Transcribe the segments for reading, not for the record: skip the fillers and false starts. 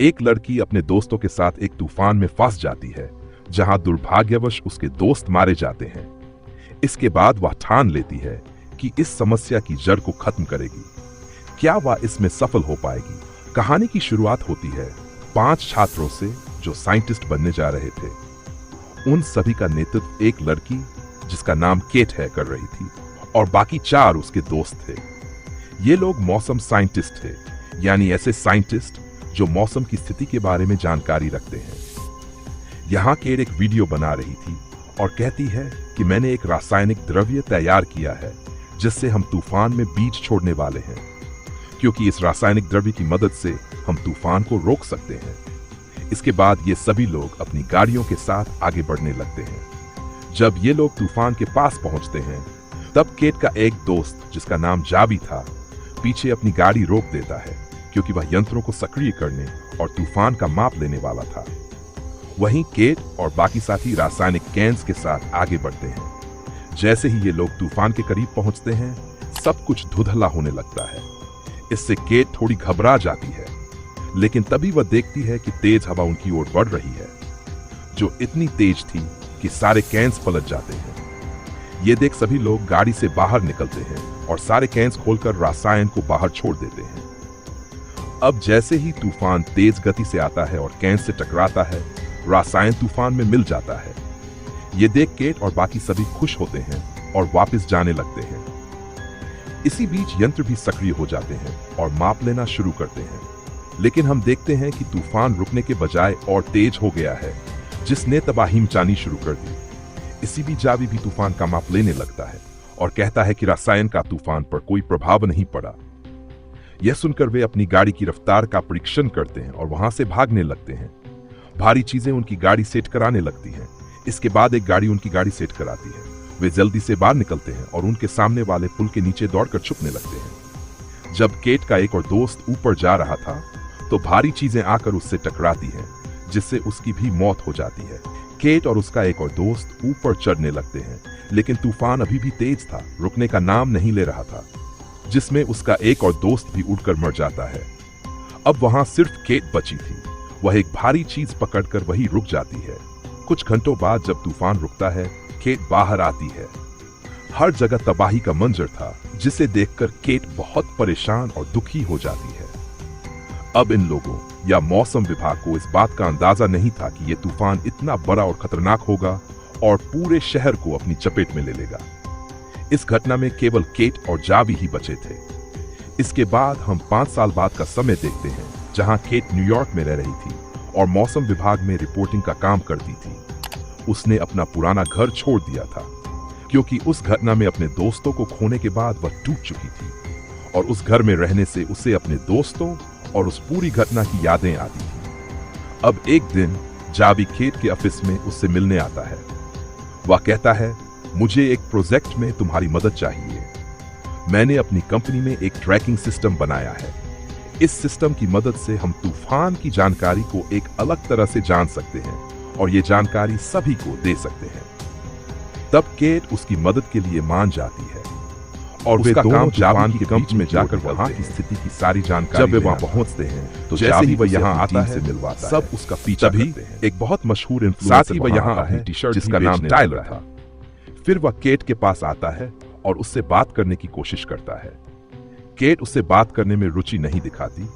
एक लड़की अपने दोस्तों के साथ एक तूफान में फंस जाती है, जहां दुर्भाग्यवश उसके दोस्त मारे जाते हैं। इसके बाद वह ठान लेती है कि इस समस्या की जड़ को खत्म करेगी। क्या वह इसमें सफल हो पाएगी? कहानी की शुरुआत होती है 5 छात्रों से जो साइंटिस्ट बनने जा रहे थे। उन सभी का नेतृत्व एक लड़की जिसका नाम केट है कर रही थी, और बाकी 4 उसके दोस्त थे। ये लोग मौसम साइंटिस्ट थे, यानी ऐसे साइंटिस्ट जो मौसम की स्थिति के बारे में जानकारी रखते हैं। यहाँ केट एक वीडियो बना रही थी और कहती है कि मैंने एक रासायनिक द्रव्य तैयार किया है जिससे हम तूफान में बीज छोड़ने वाले हैं, क्योंकि इस रासायनिक द्रव्य की मदद से हम तूफान को रोक सकते हैं। इसके बाद ये सभी लोग अपनी गाड़ियों के साथ आगे बढ़ने लगते हैं। जब ये लोग तूफान के पास पहुंचते हैं, तब केट का एक दोस्त जिसका नाम जावी था, पीछे अपनी गाड़ी रोक देता है, क्योंकि वह यंत्रों को सक्रिय करने और तूफान का माप लेने वाला था। वहीं केट और बाकी साथी रासायनिक कैन्स के साथ आगे बढ़ते हैं। जैसे ही ये लोग तूफान के करीब पहुंचते हैं, सब कुछ धुंधला होने लगता है। इससे केट थोड़ी घबरा जाती है, लेकिन तभी वह देखती है कि तेज हवा उनकी ओर बढ़ रही है, जो इतनी तेज थी कि सारे कैन्स पलट जाते हैं। ये देख सभी लोग गाड़ी से बाहर निकलते हैं और सारे कैन्स खोलकर रासायन को बाहर छोड़ देते हैं। अब जैसे ही तूफान तेज गति से आता है और कैन्स से टकराता है, रासायन तूफान में मिल जाता है। ये देख केट और बाकी सभी खुश होते हैं और वापस जाने लगते हैं। इसी बीच यंत्र भी सक्रिय हो जाते हैं और माप लेना शुरू करते हैं, लेकिन हम देखते हैं कि तूफान रुकने के बजाय और तेज हो गया है, जिसने तबाही मचानी शुरू कर दी। इसी बीच जावी भी तूफान का माप लेने लगता है और कहता है कि रासायन का तूफान पर कोई प्रभाव नहीं पड़ा। यह सुनकर वे अपनी गाड़ी की रफ्तार का परीक्षण करते हैं और वहां से भागने लगते हैं। भारी चीजें उनकी गाड़ी सेट कराने लगती हैं। इसके बाद एक गाड़ी उनकी गाड़ी सेट कराती है। वे जल्दी से बाहर निकलते हैं और उनके सामने वाले पुल के नीचे दौड़कर छुपने लगते हैं। जब केट का एक और दोस्त ऊपर जा रहा था, तो भारी चीजें आकर उससे टकराती हैं, जिससे उसकी भी मौत हो जाती है। केट और उसका एक और दोस्त ऊपर चढ़ने लगते हैं, लेकिन तूफान अभी भी तेज था, रुकने का नाम नहीं ले रहा था, जिसमें उसका एक और दोस्त भी उड़कर मर जाता है। अब वहां सिर्फ केट बची थी। वह एक भारी चीज पकड़कर वहीं रुक जाती है। कुछ घंटों बाद जब तूफान रुकता है, केट बाहर आती है। हर जगह तबाही का मंजर था, जिसे देखकर केट बहुत परेशान और दुखी हो जाती है। अब इन लोगों या मौसम विभाग को इस बात का अंदाजा नहीं था कि यह तूफान इतना बड़ा और खतरनाक होगा और पूरे शहर को अपनी चपेट में ले लेगा। इस घटना में केवल केट और जावी ही बचे थे। इसके बाद हम 5 साल बाद का समय देखते हैं, जहां केट न्यूयॉर्क में रह रही थी और मौसम विभाग में रिपोर्टिंग का काम करती थी। उसने अपना पुराना घर छोड़ दिया था, क्योंकि उस घटना में अपने दोस्तों को खोने के बाद वह टूट चुकी थी, और उस घर में रहने से उसे अपने दोस्तों और उस पूरी घटना की यादें आती थी। अब एक दिन जावी केट के ऑफिस में उससे मिलने आता है। वह कहता है, मुझे एक प्रोजेक्ट में तुम्हारी मदद चाहिए। मैंने अपनी कंपनी में एक ट्रैकिंग सिस्टम बनाया है। इस सिस्टम की मदद से हम तूफान की जानकारी को एक अलग तरह से जान सकते हैं और ये जानकारी सभी को दे सकते हैं। तब केट उसकी मदद के लिए मान जाती है और वे दोनों जापान के बीच में जाकर वहां की स्थिति की सारी जानकारी जब वे वहां पहुंचते हैं, तो जैसे ही वह यहाँ आता है, मिलवाता सब उसका पीछा करते हैं। एक बहुत मशहूर इन्फ्लुएंसर वह यहाँ आता है, जिसका नाम टाइलर था। फिर वह केट के पास आता है और उससे बात करने की कोशिश करता है। केट उससे बात करने में रुचि नहीं दिखाती,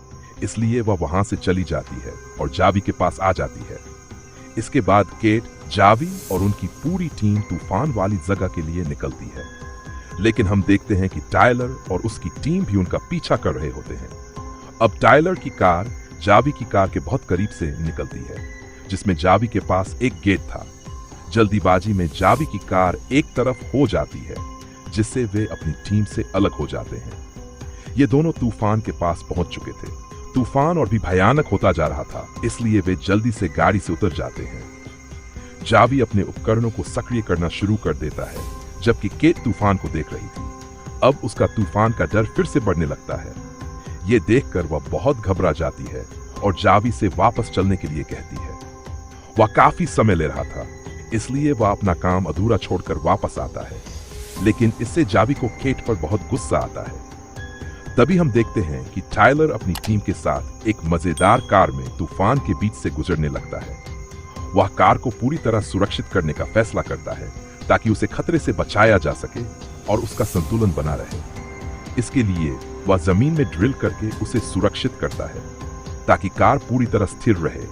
इसलिए वह वहां से चली जाती है और जावी के पास आ जाती है। इसके बाद केट, जावी और उनकी पूरी टीम तूफान वाली जगह के लिए निकलती है, लेकिन हम देखते हैं कि टाइलर और उसकी टीम भी उनका पीछा कर रहे होते हैं। अब टाइलर की कार जावी की कार के बहुत करीब से निकलती है, जिसमें जावी के पास एक गेट था। जल्दीबाजी में जावी की कार एक तरफ हो जाती है, जिससे वे अपनी टीम से अलग हो जाते हैं। ये दोनों तूफान के पास पहुंच चुके थे। तूफान और भी भयानक होता जा रहा था, इसलिए वे जल्दी से गाड़ी से उतर जाते हैं। जावी अपने उपकरणों को सक्रिय करना शुरू कर देता है, जबकि केट तूफान को देख रही थी। अब उसका तूफान का डर फिर से बढ़ने लगता है। ये देखकर वह बहुत घबरा जाती है और जावी से वापस चलने के लिए कहती है। वह काफी समय ले रहा था, इसलिए वह अपना काम अधूरा छोड़कर वापस आता है, लेकिन इससे जावी को केट पर बहुत गुस्सा आता है। तभी हम देखते हैं कि टायलर अपनी टीम के साथ एक मजेदार कार में तूफान के बीच से गुजरने लगता है। वह कार को पूरी तरह सुरक्षित करने का फैसला करता है ताकि उसे खतरे से बचाया जा सके और उसका संतुलन बना रहे। इसके लिए वह जमीन में ड्रिल करके उसे सुरक्षित करता है ताकि कार पूरी तरह स्थिर रहे।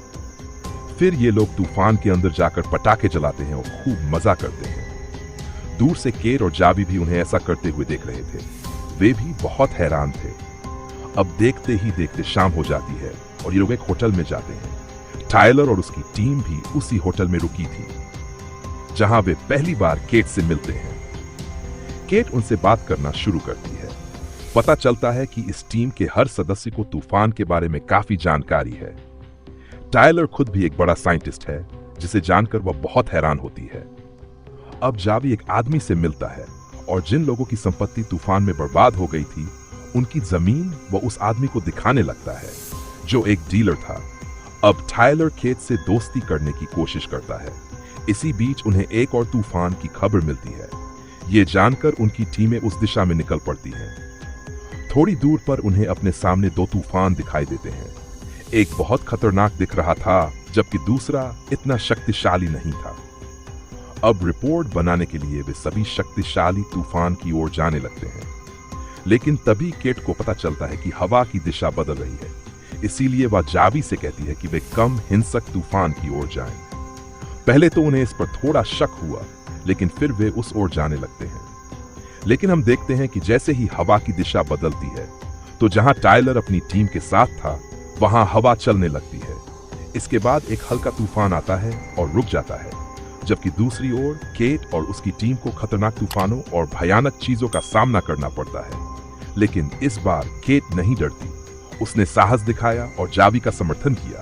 फिर ये लोग तूफान के अंदर जाकर पटाखे जलाते हैं और खूब मजा करते हैं। दूर से केट और जावी भी उन्हें ऐसा करते हुए देख रहे थे। वे भी बहुत हैरान थे। अब देखते ही देखते शाम हो जाती है और ये लोग एक होटल में जाते हैं। टायलर और उसकी टीम भी उसी होटल में रुकी थी जहां वे पहली बार केट से मिलते हैं। केट उनसे बात करना शुरू करती है। पता चलता है कि इस टीम के हर सदस्य को तूफान के बारे में काफी जानकारी है। टायलर खुद भी एक बड़ा साइंटिस्ट है, जिसे जानकर वह बहुत हैरान होती है। अब जावी एक आदमी से मिलता है और जिन लोगों की संपत्ति तूफान में बर्बाद हो गई थी, उनकी जमीन वह उस आदमी को दिखाने लगता है जो एक डीलर था। अब टायलर केट से दोस्ती करने की कोशिश करता है। इसी बीच उन्हें एक और तूफान की खबर मिलती है। ये जानकर उनकी टीमें उस दिशा में निकल पड़ती हैं। थोड़ी दूर पर उन्हें अपने सामने दो तूफान दिखाई देते हैं। एक बहुत खतरनाक दिख रहा था, जबकि दूसरा इतना शक्तिशाली नहीं था। अब रिपोर्ट बनाने के लिए वे सभी शक्तिशाली तूफान की ओर जाने लगते हैं। लेकिन तभी केट को पता चलता है कि हवा की दिशा बदल रही है। इसीलिए वह जावी से कहती है कि वे कम हिंसक तूफान की ओर जाएं। पहले तो उन्हें इस पर थोड़ा शक हुआ, लेकिन फिर वे उस ओर जाने लगते हैं। लेकिन हम देखते हैं कि जैसे ही हवा की दिशा बदलती है, तो जहां टायलर अपनी टीम के साथ था, वहां हवा चलने लगती है। इसके बाद एक हल्का तूफान आता है और रुक जाता है, जबकि दूसरी ओर केट और उसकी टीम को खतरनाक तूफानों और भयानक चीजों का सामना करना पड़ता है। लेकिन इस बार केट नहीं डरती। उसने साहस दिखाया और जावी का समर्थन किया।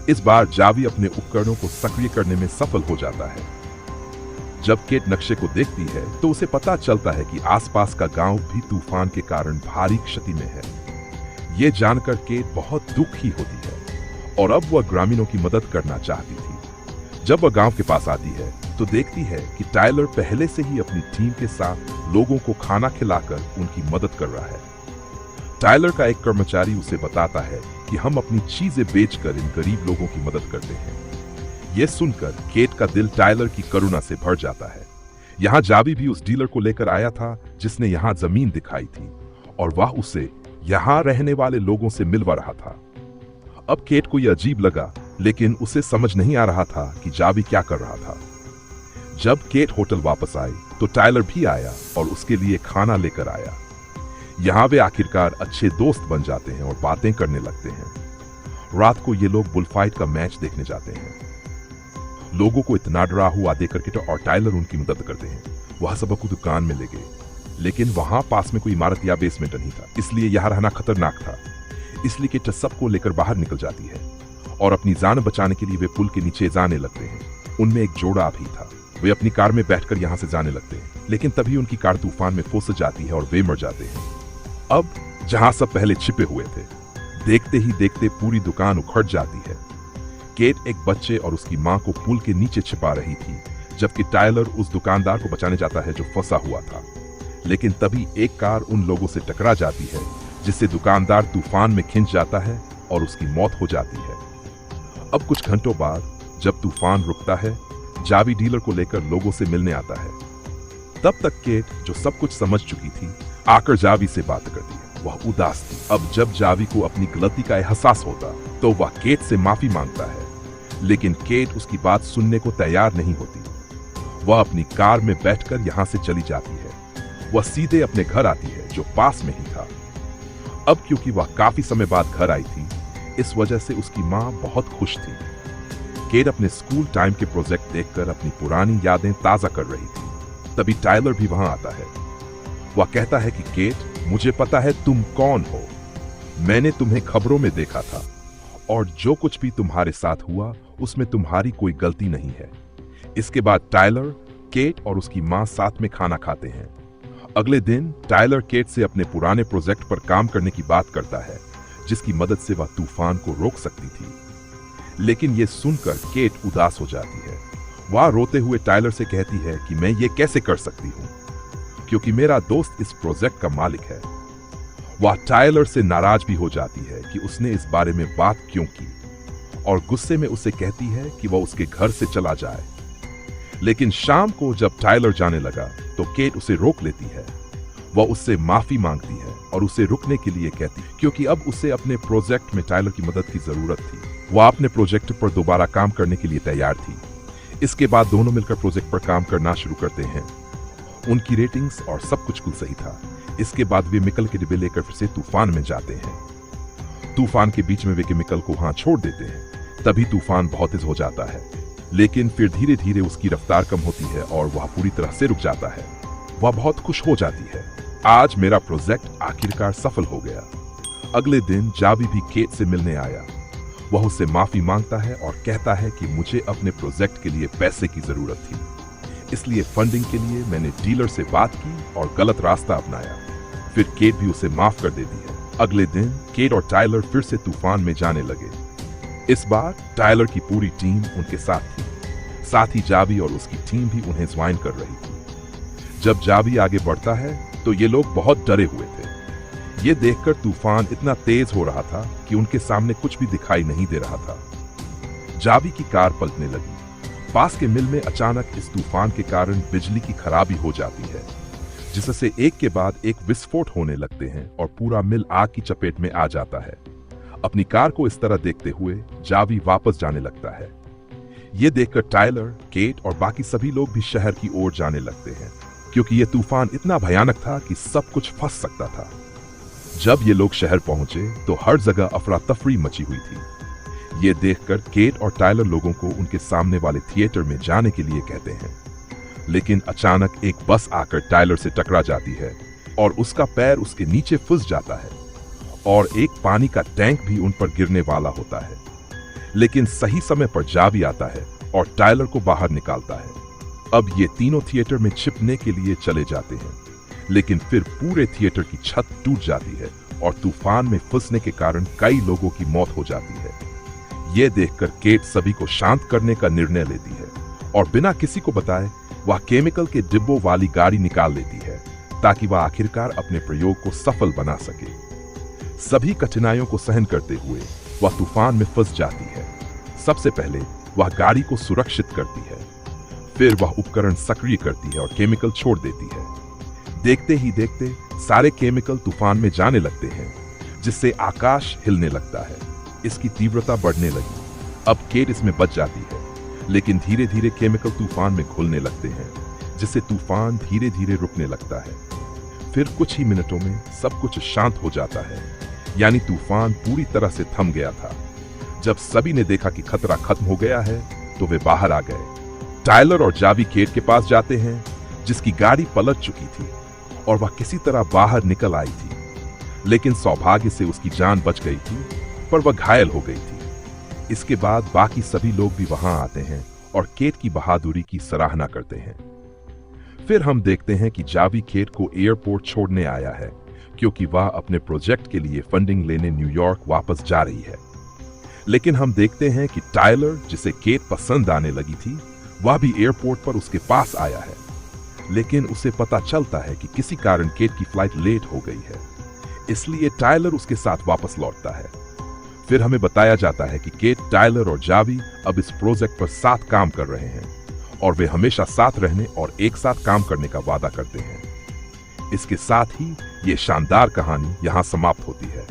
इस बार जावी अपने उपकरणों को सक्रिय करने में सफल हो जाता है। जब केट नक्शे को देखती है तो उसे पता चलता है कि आसपास का गांव भी तूफान के कारण भारी क्षति में है। ये जानकर केट बहुत दुखी होती है और अब वह ग्रामीणों की मदद करना चाहती थी। जब वह गांव के पास आती है तो देखती है कि टायलर पहले से ही अपनी टीम के साथ लोगों को खाना खिलाकर उनकी मदद कर रहा है। टायलर का एक कर्मचारी उसे बताता है कि हम अपनी चीजें बेचकर इन गरीब लोगों की मदद करते हैं। यह सुनकर केट का दिल टायलर की करुणा से भर जाता है। यहाँ जावी भी उस डीलर को लेकर आया था जिसने यहाँ जमीन दिखाई थी, और वह उसे यहाँ रहने वाले लोगों से मिलवा रहा था। अब केट को यह अजीब लगा, लेकिन उसे समझ नहीं आ रहा था कि जावी क्या कर रहा था। जब केट होटल वापस आई तो टायलर भी आया और उसके लिए खाना लेकर आया। यहाँ वे आखिरकार अच्छे दोस्त बन जाते हैं और बातें करने लगते हैं। रात को ये लोग बुलफाइट का मैच देखने जाते हैं। लोगों को इतना डरा हुआ देखकर केट और टायलर उनकी मदद करते हैं। वह सबको दुकान में ले गए, लेकिन वहां पास में कोई इमारत या बेसमेंट नहीं था, इसलिए यहाँ रहना खतरनाक था। इसलिए केट सबको लेकर बाहर निकल जाती है और अपनी जान बचाने के लिए वे पुल के नीचे जाने लगते हैं। उनमें एक जोड़ा भी था। वे अपनी कार में बैठकर यहाँ से जाने लगते हैं, लेकिन तभी उनकी कार तूफान में फंस जाती है और वे मर जाते हैं। अब जहां सब पहले छिपे हुए थे, देखते ही देखते पूरी दुकान उखड़ जाती है। केट एक बच्चे और उसकी मां को पुल के नीचे छिपा रही थी, जबकि टायलर उस दुकानदार को बचाने जाता है जो फंसा हुआ था। लेकिन तभी एक कार उन लोगों से टकरा जाती है, जिससे दुकानदार तूफान में खिंच जाता है और उसकी मौत हो जाती है। अब कुछ घंटों बाद जब तूफान रुकता है, जावी डीलर को लेकर लोगों से मिलने आता है। तब तक केट, जो सब कुछ समझ चुकी थी, आकर जावी से बात करती है। वह उदास थी। अब जब जावी को अपनी गलती का एहसास होता तो वह केट से माफी मांगता है, लेकिन केट उसकी बात सुनने को तैयार नहीं होती। वह अपनी कार में बैठकर यहाँ से चली जाती है। वह सीधे अपने घर आती है, जो पास में ही था। अब क्योंकि वह काफी समय बाद घर आई थी, इस वजह से उसकी माँ बहुत खुश थी। केट अपने स्कूल टाइम के प्रोजेक्ट देखकर अपनी पुरानी यादें ताजा कर रही थी। तभी टायलर भी वहां आता है। वह कहता है कि केट, मुझे पता है तुम कौन हो। मैंने तुम्हें खबरों में देखा था, और जो कुछ भी तुम्हारे साथ हुआ उसमें तुम्हारी कोई गलती नहीं है। इसके बाद टायलर, केट और उसकी माँ साथ में खाना खाते हैं। अगले दिन टायलर केट से अपने पुराने प्रोजेक्ट पर काम करने की बात करता है, जिसकी मदद से वह तूफान को रोक सकती थी। लेकिन यह सुनकर केट उदास हो जाती है। वह रोते हुए टायलर से कहती है कि मैं ये कैसे कर सकती हूँ, क्योंकि मेरा दोस्त इस प्रोजेक्ट का मालिक है। वह टायलर से नाराज भी हो जाती है कि उसने इस बारे में बात क्यों की और गुस्से में उसे कहती है कि वह उसके घर से चला जाए। लेकिन शाम को जब टायलर जाने लगा तो केट उसे रोक लेती है। वह उससे माफी मांगती है और उसे रुकने के लिए कहती है क्योंकि अब उसे अपने प्रोजेक्ट में टायलर की मदद की जरूरत थी। वह अपने प्रोजेक्ट पर दोबारा काम करने के लिए तैयार थी। इसके बाद दोनों मिलकर प्रोजेक्ट पर काम करना शुरू करते हैं। उनकी रेटिंग्स और सब कुछ कुल सही था। इसके बाद वे मिकल के डिब्बे लेकर फिर से तूफान में जाते हैं। तूफान के बीच में वे केमिकल को वहां छोड़ देते हैं। तभी तूफान बहुत तेज हो जाता है, लेकिन फिर धीरे धीरे उसकी रफ्तार कम होती है और वह पूरी तरह से रुक जाता है। वह बहुत खुश हो जाती है। आज मेरा प्रोजेक्ट आखिरकार सफल हो गया। अगले दिन जावी भी केट से मिलने आया। वह उससे माफी मांगता है और कहता है कि मुझे अपने प्रोजेक्ट के लिए पैसे की जरूरत थी, इसलिए फंडिंग के लिए मैंने डीलर से बात की और गलत रास्ता अपनाया। फिर केट भी उसे माफ कर देती है। अगले दिन केट और टायलर फिर से तूफान में जाने लगे। इस बार टायलर की पूरी टीम उनके साथ थी। साथ ही जावी और उसकी टीम भी उन्हें ज्वाइन कर रही थी। जब जावी आगे बढ़ता है तो ये लोग बहुत डरे हुए थे। ये देखकर तूफान इतना तेज हो रहा था कि उनके सामने कुछ भी दिखाई नहीं दे रहा था। जावी की कार पलटने लगी। पास के मिल में अचानक इस तूफान के कारण बिजली की खराबी हो जाती है, जिससे एक के बाद एक विस्फोट होने लगते हैं और पूरा मिल आग की चपेट में आ जाता है। अपनी कार को इस तरह देखते हुए जावी वापस जाने लगता है। ये देखकर टायलर, केट और बाकी सभी लोग भी शहर की ओर जाने लगते हैं, क्योंकि ये तूफान इतना भयानक था कि सब कुछ फंस सकता था। जब ये लोग शहर पहुंचे तो हर जगह अफरा तफरी मची हुई थी। ये देखकर केट और टायलर लोगों को उनके सामने वाले थिएटर में जाने के लिए कहते हैं, लेकिन अचानक एक बस आकर टायलर से टकरा जाती है और उसका पैर उसके नीचे फंस जाता है और एक पानी का टैंक भी उन पर गिरने वाला होता है। लेकिन सही समय पर जावी आता है और टायलर को बाहर निकालता है। अब ये तीनों थिएटर में छिपने के लिए चले जाते हैं, लेकिन फिर पूरे थिएटर की छत टूट जाती है और तूफान में फंसने के कारण कई लोगों की मौत हो जाती है। ये देखकर केट सभी को शांत करने का निर्णय लेती है और बिना किसी को बताए वह केमिकल के डिब्बों वाली गाड़ी निकाल लेती है, ताकि वह आखिरकार अपने प्रयोग को सफल बना सके। सभी कठिनाइयों को सहन करते हुए वह तूफान में फंस जाती है। सबसे पहले वह गाड़ी को सुरक्षित करती है, फिर वह उपकरण सक्रिय करती है और केमिकल छोड़ देती है। देखते ही देखते सारे केमिकल तूफान में जाने लगते हैं, जिससे आकाश हिलने लगता है। इसकी तीव्रता बढ़ने लगी। अब केट इसमें बच जाती है, लेकिन धीरे धीरे केमिकल तूफान में घुलने लगते हैं, जिससे तूफान धीरे धीरे रुकने लगता है। फिर कुछ ही मिनटों में सब कुछ शांत हो जाता है, यानी तूफान पूरी तरह से थम गया था। जब सभी ने देखा कि खतरा खत्म हो गया है तो वे बाहर आ गए। टायलर और जावी केट के पास जाते हैं, जिसकी गाड़ी पलट चुकी थी और वह किसी तरह बाहर निकल आई थी, लेकिन सौभाग्य से उसकी जान बच गई थी, पर वह घायल हो गई थी। इसके बाद बाकी सभी लोग भी वहां आते हैं और केट की बहादुरी की सराहना करते हैं। फिर हम देखते हैं कि जावी केट को एयरपोर्ट छोड़ने आया है, क्योंकि वह अपने प्रोजेक्ट के लिए फंडिंग लेने न्यूयॉर्क वापस जा रही है। लेकिन हम देखते हैं कि टायलर, जिसे केट पसंद आने लगी थी, वह भी एयरपोर्ट पर उसके पास आया है। लेकिन उसे पता चलता है कि किसी कारण केट की फ्लाइट लेट हो गई है, इसलिए टायलर उसके साथ वापस लौटता है। फिर हमें बताया जाता है कि केट, टायलर और जावी अब इस प्रोजेक्ट पर साथ काम कर रहे हैं और वे हमेशा साथ रहने और एक साथ काम करने का वादा करते हैं। इसके साथ ही ये शानदार कहानी यहाँ समाप्त होती है।